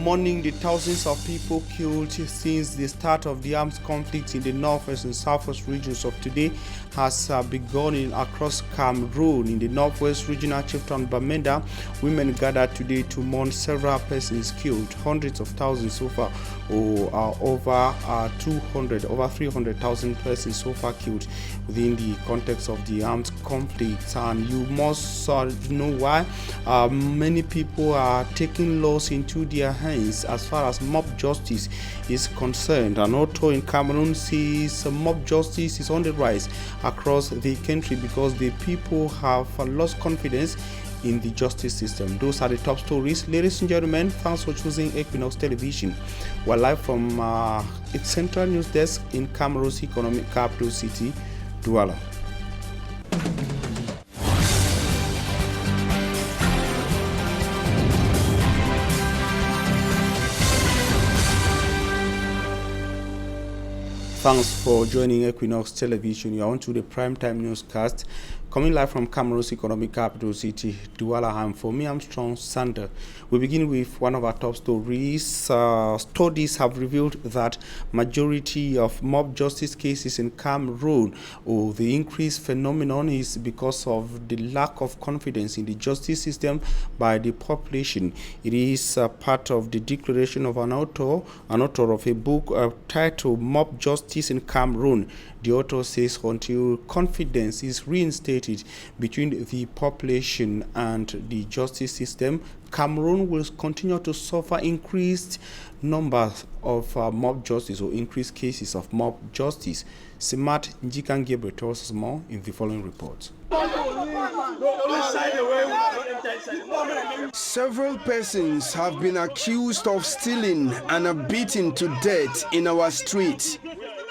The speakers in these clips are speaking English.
mourning the thousands of people killed since the start of the armed conflict in the northwest and southwest regions of today has begun across Cameroon. In the northwest regional chieftain Bamenda, women gathered today to mourn several persons killed. Hundreds of thousands so far, over 300,000 persons so far killed within the context of the armed conflict. And you must know why many people are taking laws into their hands as far as mob justice is concerned. An author in Cameroon says mob justice is on the rise across the country because the people have lost confidence in the justice system. Those are the top stories. Ladies and gentlemen, thanks for choosing Equinoxe Television. We're live from its central news desk in Cameroon's economic capital city, Douala. Thanks for joining Equinoxe Television. You are on to the primetime newscast coming live from Cameroon's economic capital city, Douala. And for me, I'm Strong Sander. We begin with one of our top stories. Studies have revealed that majority of mob justice cases in Cameroon, the increased phenomenon, is because of the lack of confidence in the justice system by the population. It is part of the declaration of an author of a book titled Mob Justice in Cameroon. The author says until confidence is reinstated between the population and the justice system, Cameroon will continue to suffer increased numbers of mob justice or increased cases of mob justice. Simat Njikangebre tells us more in the following report. Several persons have been accused of stealing and are beaten to death in our streets.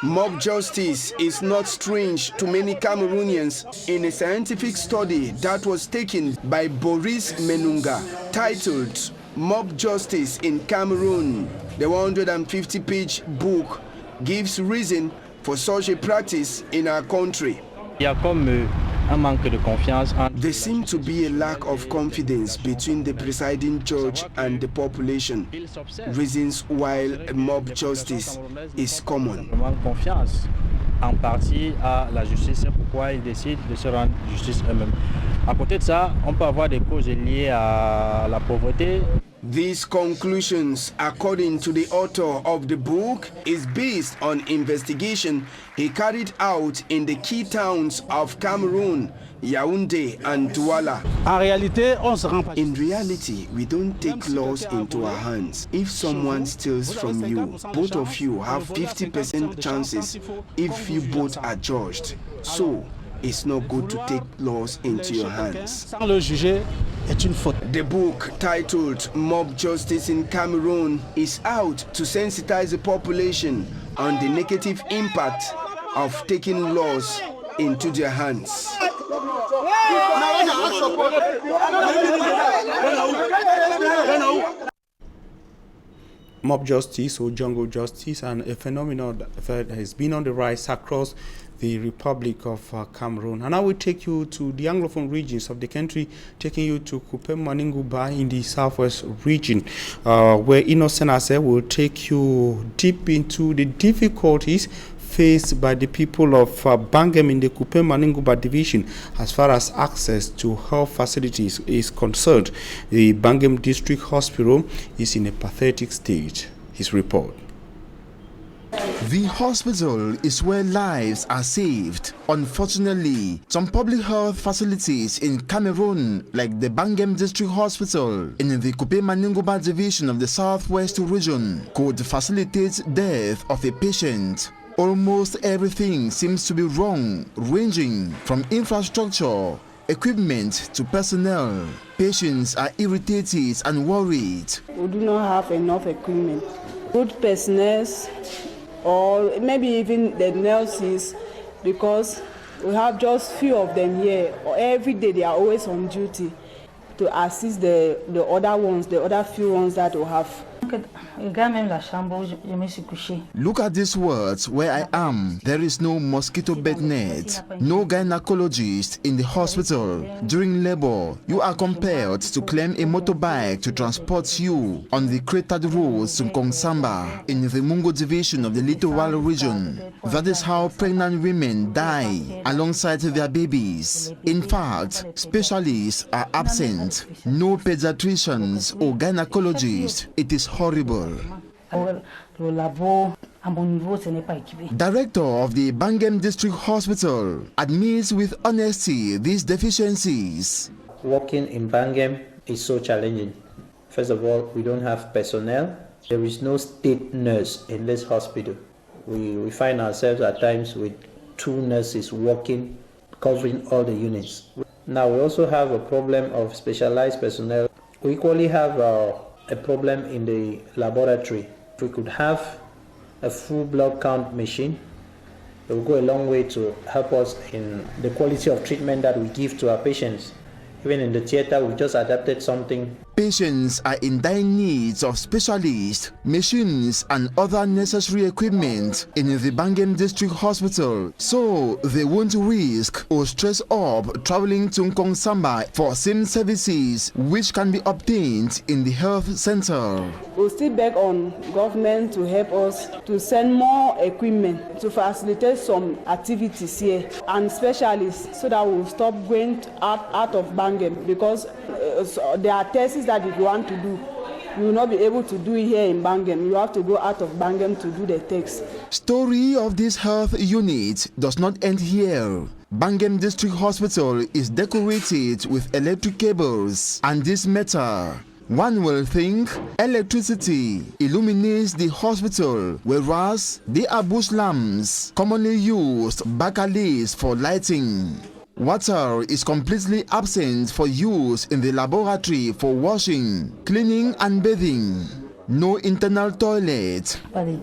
Mob justice is not strange to many Cameroonians. In a scientific study that was taken by Boris Menunga, titled Mob Justice in Cameroon, the 150-page book gives reason for such a practice in our country. There seems to be a lack of confidence between the presiding judge and the population, reasons why mob justice is common. En partie à la justice, c'est pourquoi ils décident de se rendre justice eux-mêmes. À côté de ça, on peut avoir des causes liées à la pauvreté. These conclusions, according to the author of the book, is based on investigation he carried out in the key towns of Cameroon, Yaoundé and Douala. In reality, we don't take laws into our hands. If someone steals from you, both of you have 50% chances if you both are judged. So, it's not good to take laws into your hands. The book, titled Mob Justice in Cameroon, is out to sensitize the population on the negative impact of taking laws into their hands. Mob justice or jungle justice, and a phenomenon that has been on the rise across the Republic of Cameroon. And I will take you to the Anglophone regions of the country, taking you to Kupe Maninguba in the southwest region, where Enno will take you deep into the difficulties faced by the people of Bangem in the Kupe Maninguba division as far as access to health facilities is concerned. The Bangem District Hospital is in a pathetic state. His report. The hospital is where lives are saved. Unfortunately, some public health facilities in Cameroon, like the Bangem District Hospital in the Kupe Maninguba division of the southwest region, could facilitate death of a patient. Almost everything seems to be wrong, ranging from infrastructure, equipment to personnel. Patients are irritated and worried. We do not have enough equipment. Good personnel, or maybe even the nurses, because we have just few of them here. Every day they are always on duty to assist the other ones, the other few ones that we have. Look at these words where I am. There is no mosquito bed net, no gynecologist in the hospital. During labor, you are compelled to claim a motorbike to transport you on the cratered roads to Kongsamba in the Mungo division of the Littoral region. That is how pregnant women die alongside their babies. In fact, specialists are absent. No pediatricians or gynecologists. It is horrible. Director of the Bangem District Hospital admits with honesty these deficiencies. Working in Bangem is so challenging. First of all, we don't have personnel. There is no state nurse in this hospital. We find ourselves at times with 2 nurses working, covering all the units. Now we also have a problem of specialized personnel. We equally have a problem in the laboratory. If we could have a full blood count machine, it will go a long way to help us in the quality of treatment that we give to our patients. Even in the theater, we just adapted something. Patients are in dire needs of specialists, machines and other necessary equipment in the Bangem District Hospital, so they won't risk or stress up traveling to Kongsamba for same services which can be obtained in the health center. We'll still beg on government to help us to send more equipment to facilitate some activities here and specialists so that we'll stop going out of Bangem, because there are tests that if you want to do, you will not be able to do it here in Bangem. You have to go out of Bangem to do the tests. Story of this health unit does not end here. Bangem District Hospital is decorated with electric cables and this metal. One will think electricity illuminates the hospital, whereas they are bush lamps commonly used back alleys for lighting. Water is completely absent for use in the laboratory for washing, cleaning and bathing. No internal toilet. The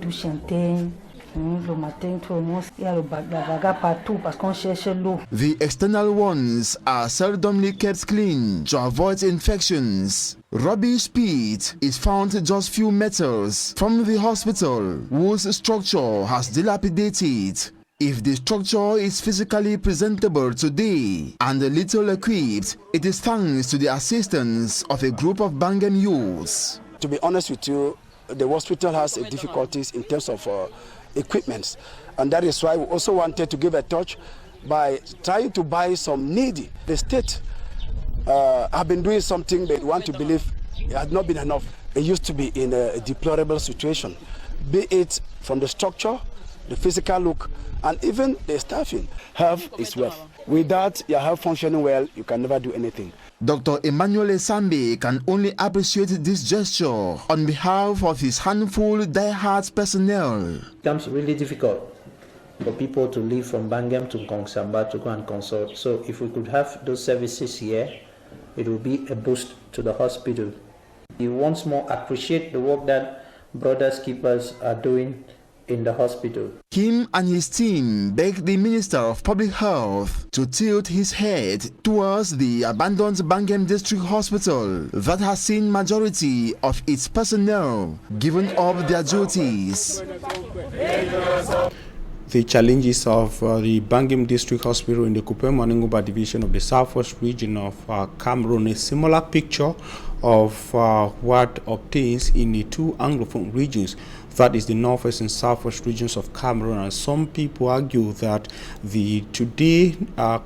external ones are seldomly kept clean to avoid infections. Rubbish pit is found just few meters from the hospital, whose structure has dilapidated. If the structure is physically presentable today and a little equipped, it is thanks to the assistance of a group of Bangem youths. To be honest with you, the hospital has difficulties in terms of equipment, and that is why we also wanted to give a touch by trying to buy some needy. The state have been doing something they want to believe it had not been enough. It used to be in a deplorable situation, be it from the structure, the physical look, and even the staffing. Health is wealth. Without your health functioning well, you can never do anything. Dr. Emmanuel Esambe can only appreciate this gesture on behalf of his handful die-hard personnel. It becomes really difficult for people to leave from Bangem to Kongsamba to go and consult. So if we could have those services here, it will be a boost to the hospital. We once more appreciate the work that brothers keepers are doing in the hospital. Him and his team begged the Minister of Public Health to tilt his head towards the abandoned Bangem District Hospital that has seen majority of its personnel given up their duties. The challenges of the Bangem District Hospital in the Kupe-Maninguba division of the southwest region of Cameroon, a similar picture of what obtains in the 2 Anglophone regions, that is the northwest and southwest regions of Cameroon. And some people argue that the today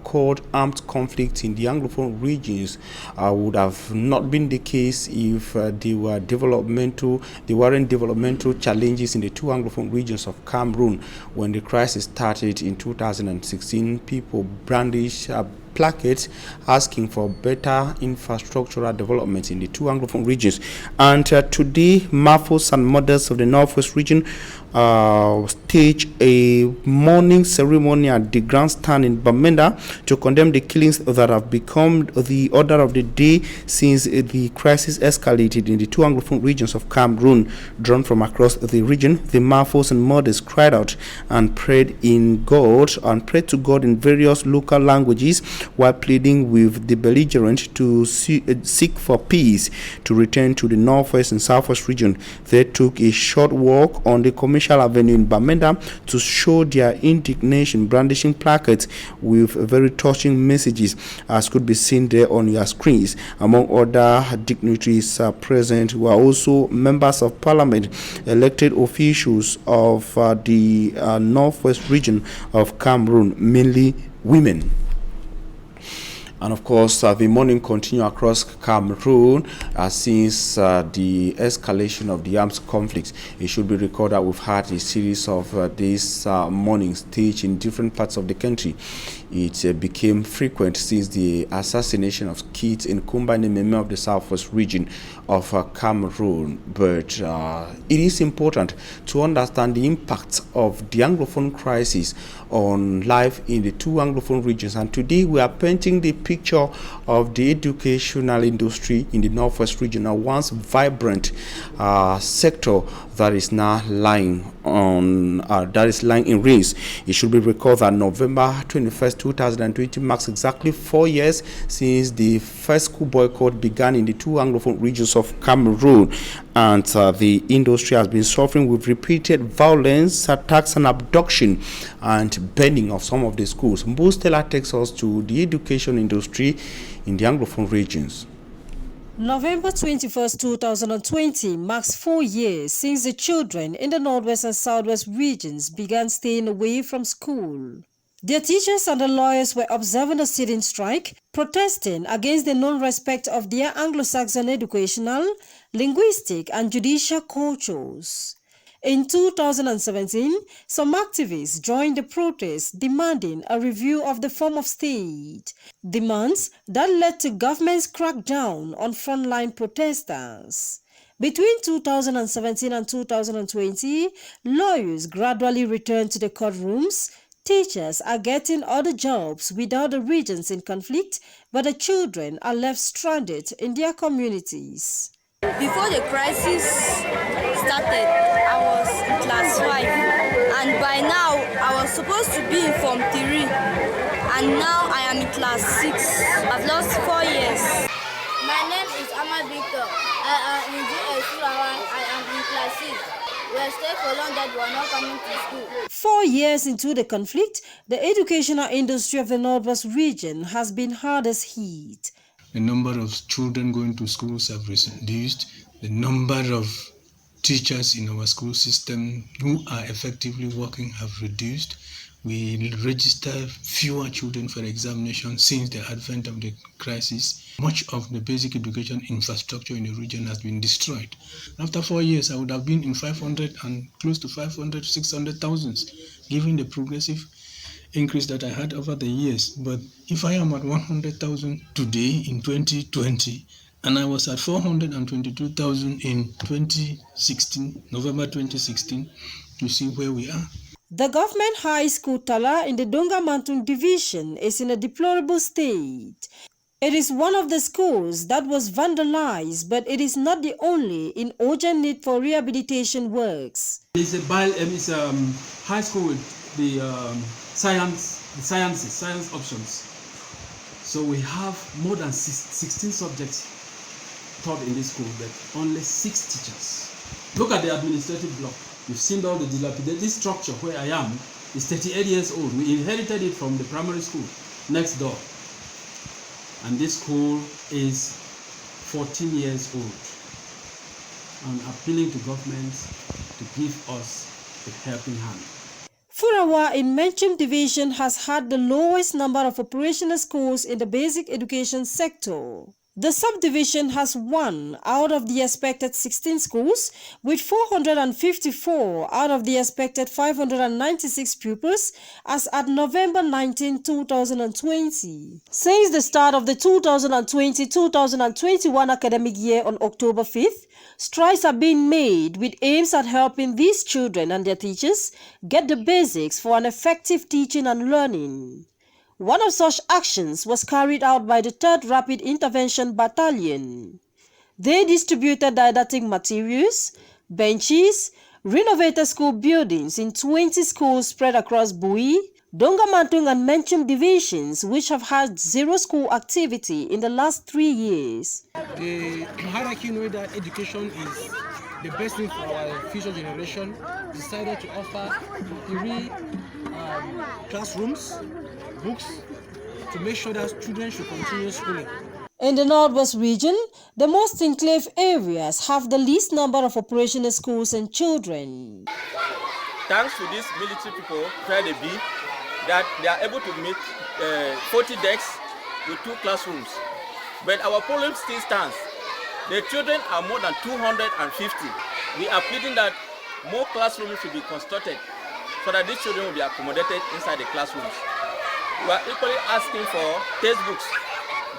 called armed conflict in the Anglophone regions would have not been the case if there weren't developmental challenges in the 2 Anglophone regions of Cameroon. When the crisis started in 2016, people brandished placards asking for better infrastructural development in the 2 Anglophone regions. And today, Mafos and mothers of the Northwest region stage a mourning ceremony at the grandstand in Bamenda to condemn the killings that have become the order of the day since the crisis escalated in the 2 Anglophone regions of Cameroon. Drawn from across the region, the Mafos and mothers cried out and prayed to God in various local languages while pleading with the belligerent to seek for peace to return to the northwest and southwest region. They took a short walk on the Commercial Avenue in Bamenda to show their indignation, brandishing placards with very touching messages, as could be seen there on your screens. Among other dignitaries present were also members of parliament, elected officials of the northwest region of Cameroon, mainly women. And of course, the mourning continues across Cameroon since the escalation of the armed conflicts. It should be recorded that we've had a series of these mournings staged in different parts of the country. It became frequent since the assassination of kids in Kumba Nememe of the southwest region of Cameroon. But it is important to understand the impact of the Anglophone crisis on life in the two Anglophone regions. And today we are painting the picture of the educational industry in the northwest region, a once vibrant sector that is now lying on in ruins. It should be recalled that November 21st, 2020 marks exactly 4 years since the first school boycott began in the two Anglophone regions of Cameroon, and the industry has been suffering with repeated violence, attacks and abduction and burning of some of the schools. Mbustela takes us to the education industry in the Anglophone regions. November 21st, 2020 marks 4 years since the children in the northwest and southwest regions began staying away from school. Their teachers and the lawyers were observing a sit-in strike, protesting against the non-respect of their Anglo-Saxon educational, linguistic and judicial cultures. In 2017, some activists joined the protest demanding a review of the form of state, demands that led to government's crackdown on frontline protesters. Between 2017 and 2020, lawyers gradually returned to the courtrooms. Teachers are getting other jobs without the regions in conflict, but the children are left stranded in their communities. Before the crisis started, I was in class 5, and by now I was supposed to be in Form 3, and now I am in class 6. I've lost 4 years. My name is Ahmad Victor. I am in I am in class 6. We are staying for long that we are not coming to school. 4 years into the conflict, the educational industry of the Northwest region has been hardest hit. The number of children going to schools have reduced. The number of teachers in our school system who are effectively working have reduced. We register fewer children for examination since the advent of the crisis. Much of the basic education infrastructure in the region has been destroyed. After 4 years, I would have been in 500 and close to 500, 600,000, given the progressive increase that I had over the years. But if I am at 100,000 today in 2020, and I was at 422,000 in 2016, November 2016, you see where we are. The government high school Tala in the Donga Mantung division is in a deplorable state. It is one of the schools that was vandalized, but it is not the only in urgent need for rehabilitation works. It's a high school with the science options. So we have more than 16 subjects taught in this school, but only 6 teachers. Look at the administrative block. You've seen all the dilapidated structure where I am is 38 years old. We inherited it from the primary school next door. And this school is 14 years old. I'm appealing to governments to give us a helping hand. Furawa in Menchim division has had the lowest number of operational schools in the basic education sector. The subdivision has 1 out of the expected 16 schools, with 454 out of the expected 596 pupils as at November 19, 2020. Since the start of the 2020-2021 academic year on October 5th, strides are being made with aims at helping these children and their teachers get the basics for an effective teaching and learning. One of such actions was carried out by the 3rd Rapid Intervention Battalion. They distributed didactic materials, benches, renovated school buildings in 20 schools spread across Bui, Dongamantung and Menchum divisions, which have had zero school activity in the last 3 years. The hierarchy knowing that education is the best thing for our future generation, decided to offer 3 classrooms, books, to make sure that children should continue schooling. In the Northwest region, the most enclave areas have the least number of operational schools and children. Thanks to these military people, where they be, that they are able to make 40 decks with 2 classrooms. But our problem still stands. The children are more than 250. We are pleading that more classrooms should be constructed so that these children will be accommodated inside the classrooms. We are equally asking for textbooks.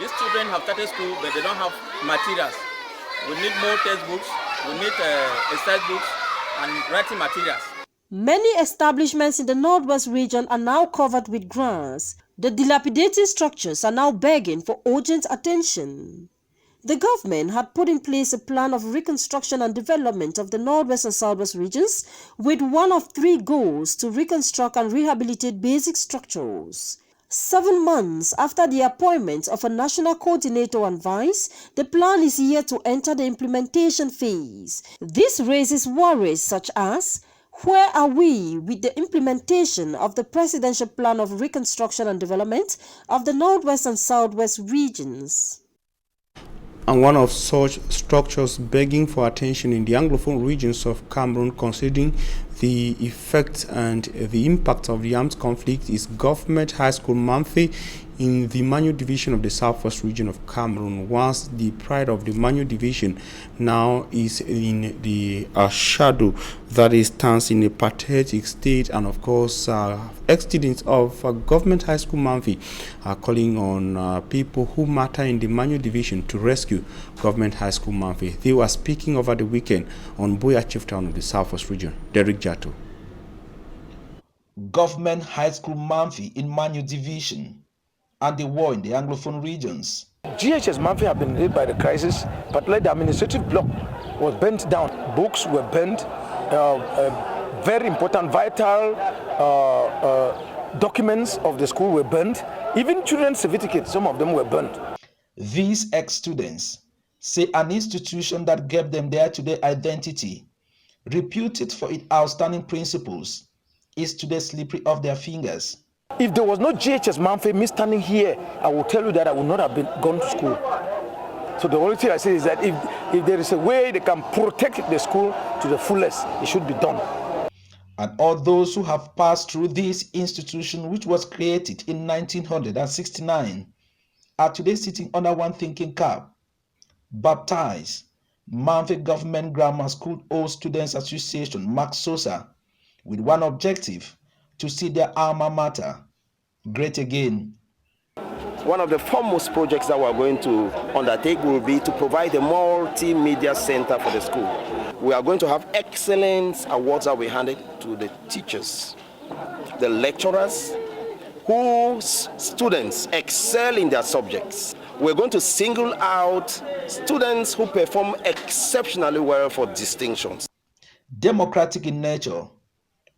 These children have started school, but they don't have materials. We need more textbooks, we need exercise books and writing materials. Many establishments in the Northwest region are now covered with grass. The dilapidating structures are now begging for urgent attention. The government had put in place a plan of reconstruction and development of the Northwest and Southwest regions with one of 3 goals to reconstruct and rehabilitate basic structures. 7 months after the appointment of a national coordinator and vice, the plan is yet to enter the implementation phase. This raises worries such as, where are we with the implementation of the Presidential Plan of Reconstruction and Development of the Northwest and Southwest regions? And one of such structures begging for attention in the Anglophone regions of Cameroon, considering the effects and the impact of the armed conflict, is Government High School Mamfe in the Manu Division of the Southwest region of Cameroon. Once the pride of the Manu Division now is in the shadow, that is, stands in a pathetic state, and of course ex-students of Government High School Mamfe are calling on people who matter in the Manu Division to rescue Government High School Mamfe. They were speaking over the weekend on Boya Chieftown of the Southwest region. Derek Jato. Government High School Mamfe in Manu Division and the war in the Anglophone regions. GHS Mamfe have been hit by the crisis, particularly the administrative block was burnt down. Books were burnt, very important, vital documents of the school were burnt. Even children's certificates, some of them were burnt. These ex-students say an institution that gave them their today identity, reputed for its outstanding principles, is today slippery off their fingers. If there was no GHS Mamfe, me standing here, I will tell you that I would not have gone to school. So the only thing I say is that if there is a way they can protect the school to the fullest, it should be done. And all those who have passed through this institution, which was created in 1969, are today sitting under one thinking cap. Baptized Mamfe Government Grammar School Old Students Association, Max Sosa, with one objective: to see their alma mater great again. One of the foremost projects that we're going to undertake will be to provide a multimedia center for the school. We are going to have excellence awards that we handed to the teachers, the lecturers, whose students excel in their subjects. We're going to single out students who perform exceptionally well for distinctions. Democratic in nature,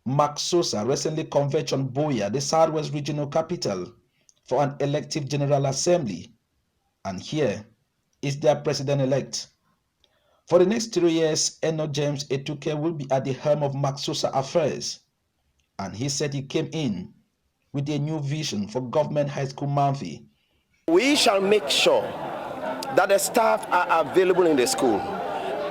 Max Sosa recently convened on Boya, the Southwest Regional Capital, for an elective General Assembly, and here is their president-elect. For the next 3 years, Enno James Etuke will be at the helm of Max Sosa affairs, and he said he came in with a new vision for Government High School Mamfe. We shall make sure that the staff are available in the school.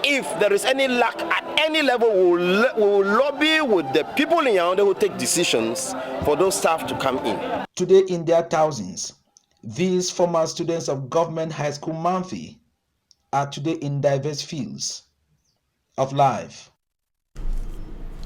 If there is any lack at any level, we will lobby with the people in Yaoundé who take decisions for those staff to come in. Today, in their thousands, these former students of Government High School Mamfe are today in diverse fields of life.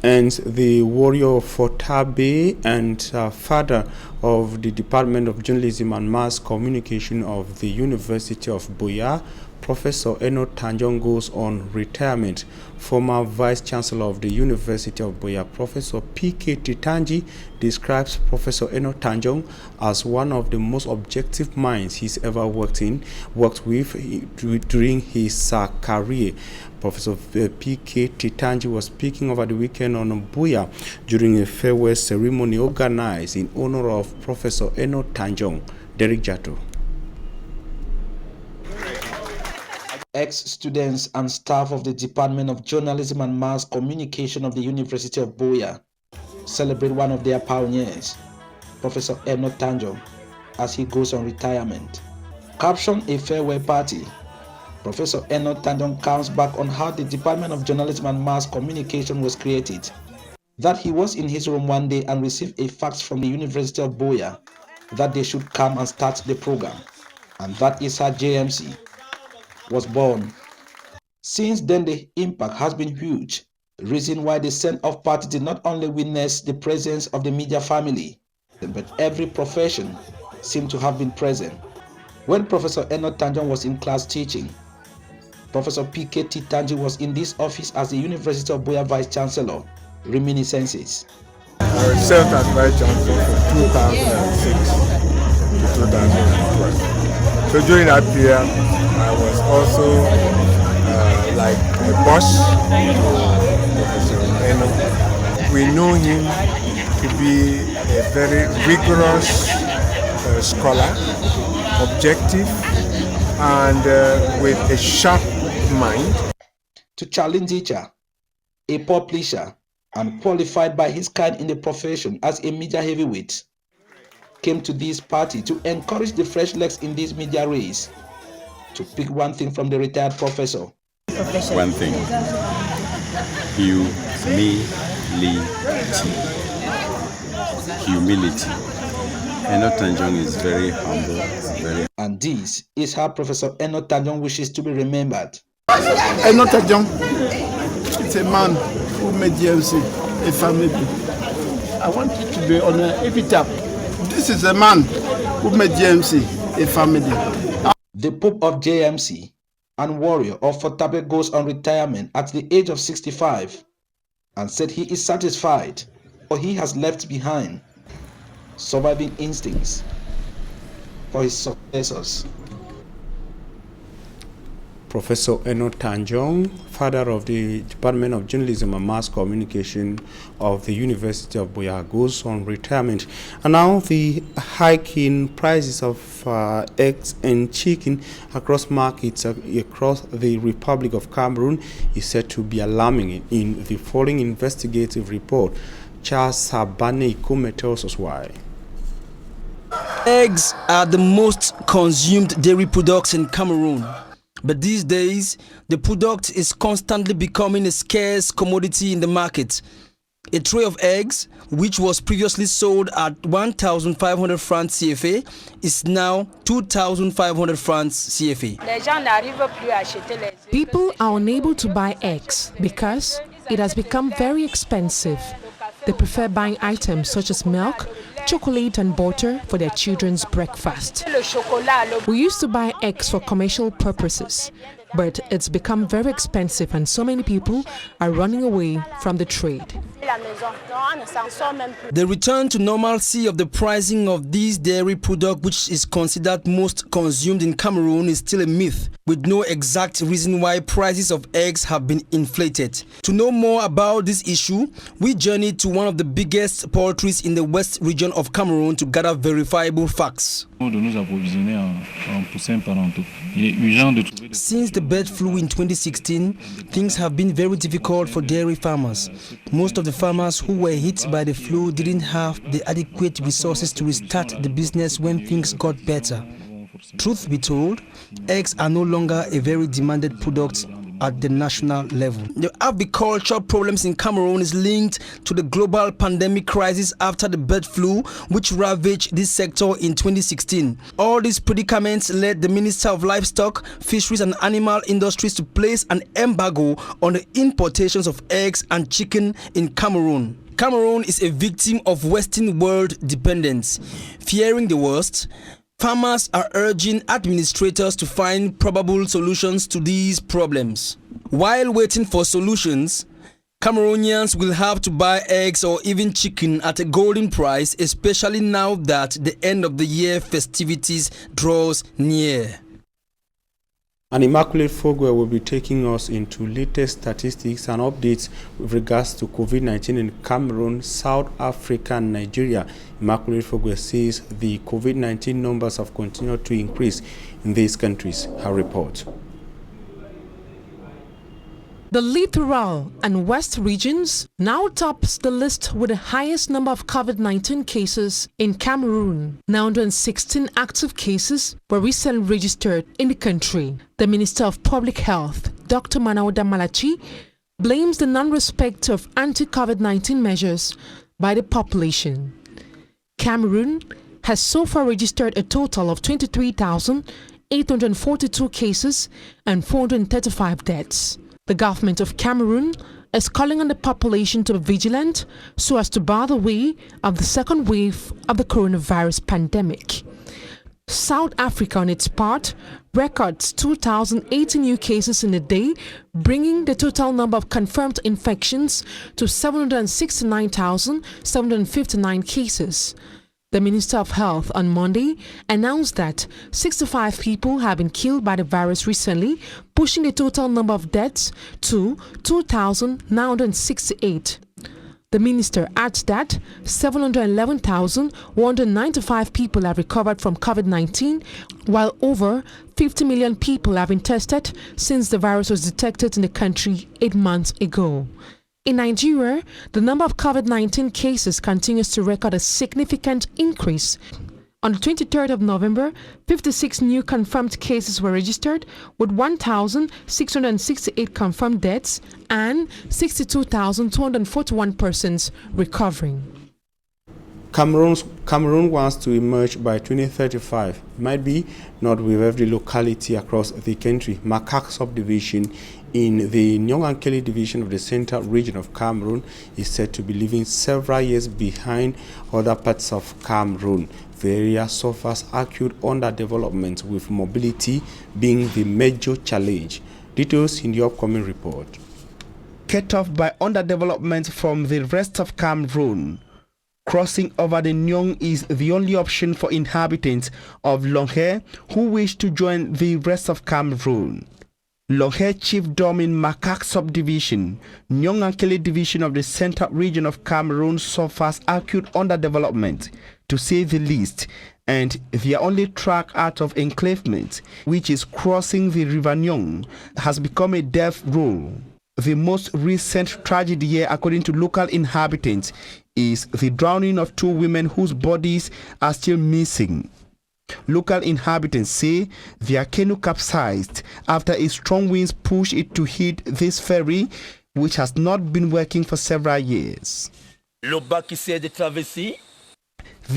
And the warrior for Tabe and father of the Department of Journalism and Mass Communication of the University of Boya Professor Enno Tanjong goes on retirement. Former Vice-Chancellor of the University of Buea, Professor P.K. Titanji, describes Professor Enno Tanjong as one of the most objective minds he's ever worked with during his career. Professor P.K. Titanji was speaking over the weekend on Buea during a farewell ceremony organized in honor of Professor Enno Tanjong. Derek Jato. Ex-students and staff of the Department of Journalism and Mass Communication of the University of Buea celebrate one of their pioneers, Professor Enno Tanjong, as he goes on retirement. Captioned a farewell party, Professor Enno Tanjong comes back on how the Department of Journalism and Mass Communication was created, that he was in his room one day and received a fax from the University of Buea that they should come and start the program, and that is how JMC was born. Since then, the impact has been huge, reason why the send-off party did not only witness the presence of the media family, but every profession seemed to have been present. When Professor Enno Tanjong was in class teaching, Professor P.K. Titanji was in this office as the University of Buea Vice-Chancellor. Reminiscences. I served as Vice-Chancellor from 2006 to 2012. So during that period, I was also like a boss to Professor Enno. We know him to be a very rigorous scholar, objective, and with a sharp mind. To challenge teacher, a publisher, and qualified by his kind in the profession as a media heavyweight, came to this party to encourage the fresh legs in this media race. To pick one thing from the retired professor. One thing. Humility. Enno Tanjong is very humble. And this is how Professor Enno Tanjong wishes to be remembered. Enno Tanjong is a man who made JMC a family. I want it to be on an epitaph. This is a man who made JMC a family. The Pope of JMC and warrior of Fortabe goes on retirement at the age of 65 and said he is satisfied, for he has left behind surviving instincts for his successors. Professor Enno Tanjong, father of the Department of Journalism and Mass Communication of the University of Buea, goes on retirement. And now the hike in prices of eggs and chicken across markets across the Republic of Cameroon is said to be alarming. In the following investigative report, Charles Abonnez tells us why. Eggs are the most consumed dairy products in Cameroon. But these days, the product is constantly becoming a scarce commodity in the market. A tray of eggs, which was previously sold at 1,500 francs CFA, is now 2,500 francs CFA. People are unable to buy eggs because it has become very expensive. They prefer buying items such as milk, chocolate and butter for their children's breakfast. We used to buy eggs for commercial purposes, but it's become very expensive and so many people are running away from the trade. The return to normalcy of the pricing of these dairy products, which is considered most consumed in Cameroon, is still a myth, with no exact reason why prices of eggs have been inflated. To know more about this issue, we journeyed to one of the biggest poultries in the west region of Cameroon to gather verifiable facts. Since the bird flu in 2016, things have been very difficult for dairy farmers. Most of the farmers who were hit by the flu didn't have the adequate resources to restart the business when things got better. Truth be told, eggs are no longer a very demanded product at the national level. The agricultural problems in Cameroon is linked to the global pandemic crisis after the bird flu, which ravaged this sector in 2016. All these predicaments led the Minister of Livestock, Fisheries and Animal Industries to place an embargo on the importations of eggs and chicken in Cameroon. Cameroon is a victim of Western world dependence. Fearing the worst, Farmers are urging administrators to find probable solutions to these problems. While waiting for solutions, Cameroonians will have to buy eggs or even chicken at a golden price, especially now that the end of the year festivities draws near. And Immaculate Fogwe will be taking us into latest statistics and updates with regards to COVID-19 in Cameroon, South Africa, and Nigeria. Immaculate Fogwe says the COVID-19 numbers have continued to increase in these countries. Her report. The littoral and west regions now tops the list with the highest number of COVID-19 cases in Cameroon. 916 active cases were recently registered in the country. The Minister of Public Health, Dr. Manauda Malachi, blames the non-respect of anti-COVID-19 measures by the population. Cameroon has so far registered a total of 23,842 cases and 435 deaths. The government of Cameroon is calling on the population to be vigilant so as to bar the way of the second wave of the coronavirus pandemic. South Africa, on its part, records 2,080 new cases in a day, bringing the total number of confirmed infections to 769,759 cases. The Minister of Health on Monday announced that 65 people have been killed by the virus recently, pushing the total number of deaths to 2,968. The minister adds that 711,195 people have recovered from COVID-19, while over 50 million people have been tested since the virus was detected in the country 8 months ago. In Nigeria, the number of COVID-19 cases continues to record a significant increase. On the 23rd of November, 56 new confirmed cases were registered, with 1,668 confirmed deaths and 62,241 persons recovering. Cameroon wants to emerge by 2035. Might be not with every locality across the country. Makak subdivision in the Nyong division of the central region of Cameroon is said to be living several years behind other parts of Cameroon. The area suffers acute underdevelopment, with mobility being the major challenge. Details in the upcoming report. Cut off by underdevelopment from the rest of Cameroon, crossing over the Nyong is the only option for inhabitants of Longhe who wish to join the rest of Cameroon. Longhe chiefdom in Makak subdivision, Nyong division of the central region of Cameroon suffers acute underdevelopment, to say the least, and their only track out of enclavement, which is crossing the river Nyong, has become a death row. The most recent tragedy here, according to local inhabitants, is the drowning of 2 women whose bodies are still missing. Local inhabitants say their canoe capsized after a strong winds pushed it to hit this ferry, which has not been working for several years. The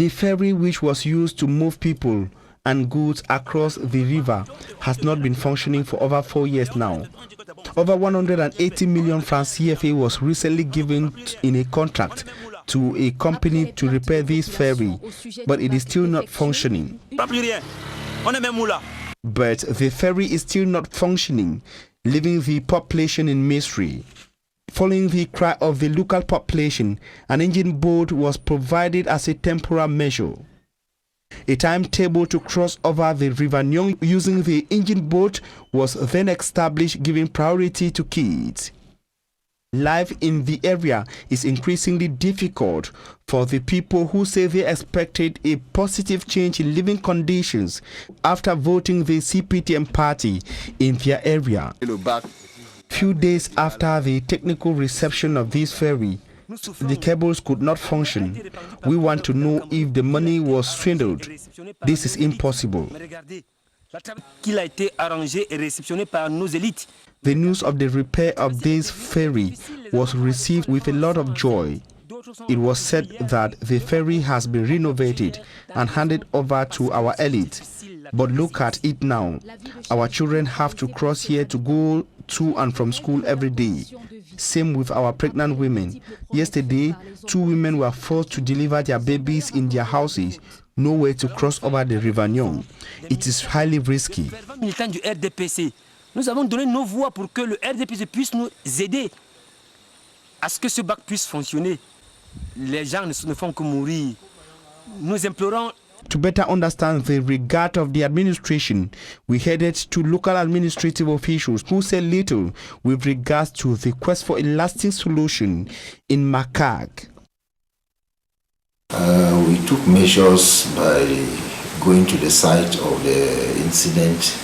ferry, which was used to move people and goods across the river, has not been functioning for over 4 years now. Over 180 million francs CFA was recently given in a contract to a company to repair this ferry, but it is still not functioning. But the ferry is still not functioning, leaving the population in misery. Following the cry of the local population, an engine boat was provided as a temporary measure. A timetable to cross over the river Nyong using the engine boat was then established, giving priority to kids. Life in the area is increasingly difficult for the people who say they expected a positive change in living conditions after voting the CPTM party in their area. Few days after the technical reception of this ferry, the cables could not function. We want to know if the money was swindled. This is impossible. The news of the repair of this ferry was received with a lot of joy. It was said that the ferry has been renovated and handed over to our elite. But look at it now. Our children have to cross here to go to and from school every day. Same with our pregnant women. Yesterday, 2 women were forced to deliver their babies in their houses no way to cross over the river Nyong. It is highly risky. Militants du RDPC, nous avons donné nos voix pour que le RDPC puisse nous aider à ce que ce bac puisse fonctionner. Les gens ne font que mourir. Nous implorons. To better understand the regard of the administration, we headed to local administrative officials who said little with regards to the quest for a lasting solution in Makak. We took measures by going to the site of the incident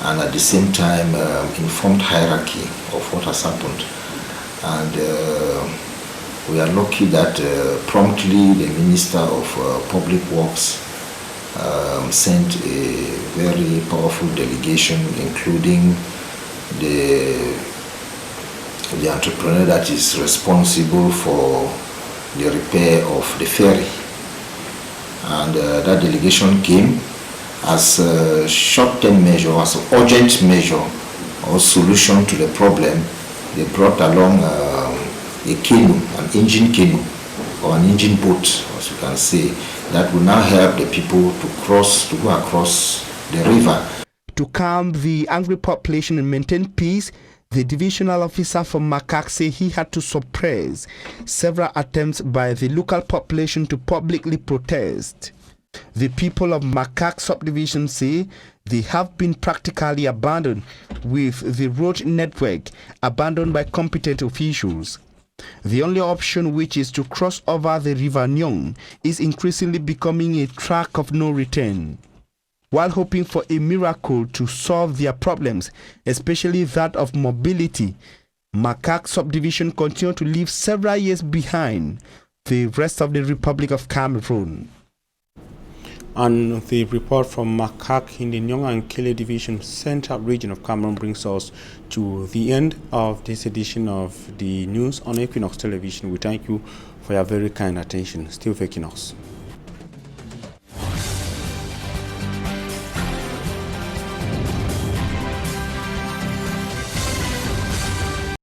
and at the same time informed hierarchy of what has happened. And we are lucky that promptly the Minister of Public Works sent a very powerful delegation, including the entrepreneur that is responsible for the repair of the ferry. And that delegation came as a short-term measure, as an urgent measure or solution to the problem. They brought along a canoe, an engine canoe, or an engine boat, as you can say, that will now help the people to go across the river. To calm the angry population and maintain peace, the divisional officer from Makak said he had to suppress several attempts by the local population to publicly protest. The people of Makak subdivision say they have been practically abandoned, with the road network abandoned by competent officials. The only option, which is to cross over the river Nyong, is increasingly becoming a track of no return. While hoping for a miracle to solve their problems, especially that of mobility, Makak subdivision continue to leave several years behind the rest of the Republic of Cameroon. And the report from Makak in the Nyong and Kele Division Central region of Cameroon brings us to the end of this edition of the news on Equinoxe Television. We thank you for your very kind attention. Still with Equinoxe.